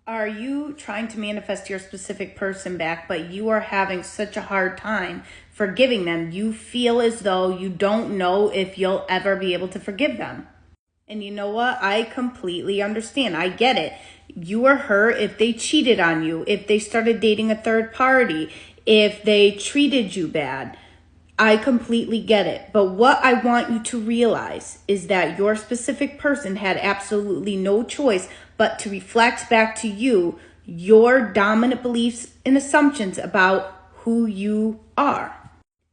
Are you trying to manifest your specific person back, but you are having such a hard time forgiving them? You feel as though you don't know if you'll ever be able to forgive them. And you know what? I completely understand. I get it. You are hurt if they cheated on you, if they started dating a third party, if they treated you bad. I completely get it. But what I want you to realize is that your specific person had absolutely no choice but to reflect back to you your dominant beliefs and assumptions about who you are.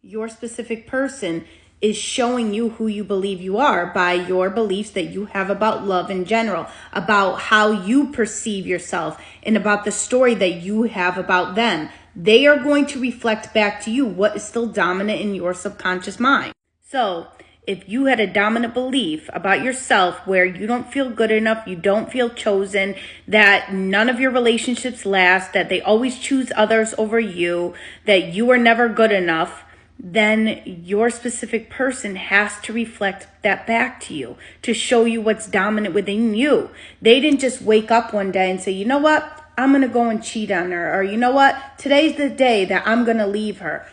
Your specific person is showing you who you believe you are by your beliefs that you have about love in general, about how you perceive yourself, and about the story that you have about them. They are going to reflect back to you what is still dominant in your subconscious mind. So if you had a dominant belief about yourself where you don't feel good enough, you don't feel chosen, that none of your relationships last, that they always choose others over you, that you are never good enough, then your specific person has to reflect that back to you to show you what's dominant within you. They didn't just wake up one day and say, you know what, I'm going to go and cheat on her. Or you know what, today's the day that I'm going to leave her.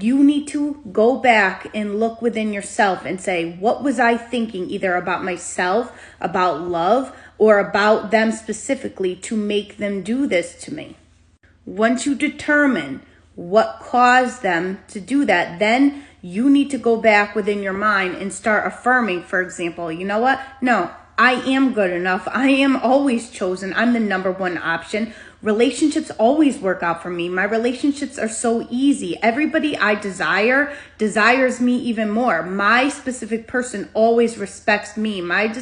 You need to go back and look within yourself and say, what was I thinking either about myself, about love, or about them specifically to make them do this to me? Once you determine what caused them to do that, then you need to go back within your mind and start affirming, for example, you know what? No, I am good enough. I am always chosen. I'm the number one option. Relationships always work out for me. My relationships are so easy. Everybody I desires me even more. My specific person always respects me. My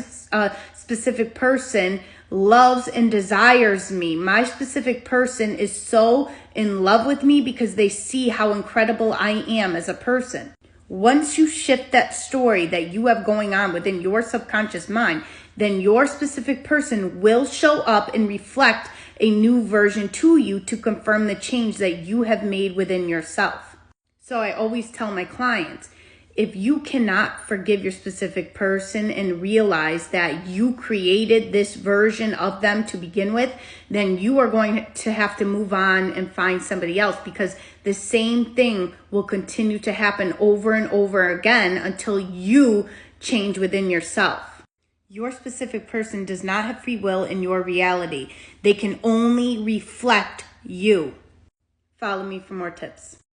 specific person loves and desires me. My specific person is so in love with me because they see how incredible I am as a person. Once you shift that story that you have going on within your subconscious mind, then your specific person will show up and reflect a new version to you to confirm the change that you have made within yourself. So I always tell my clients, if you cannot forgive your specific person and realize that you created this version of them to begin with, then you are going to have to move on and find somebody else, because the same thing will continue to happen over and over again until you change within yourself. Your specific person does not have free will in your reality. They can only reflect you. Follow me for more tips.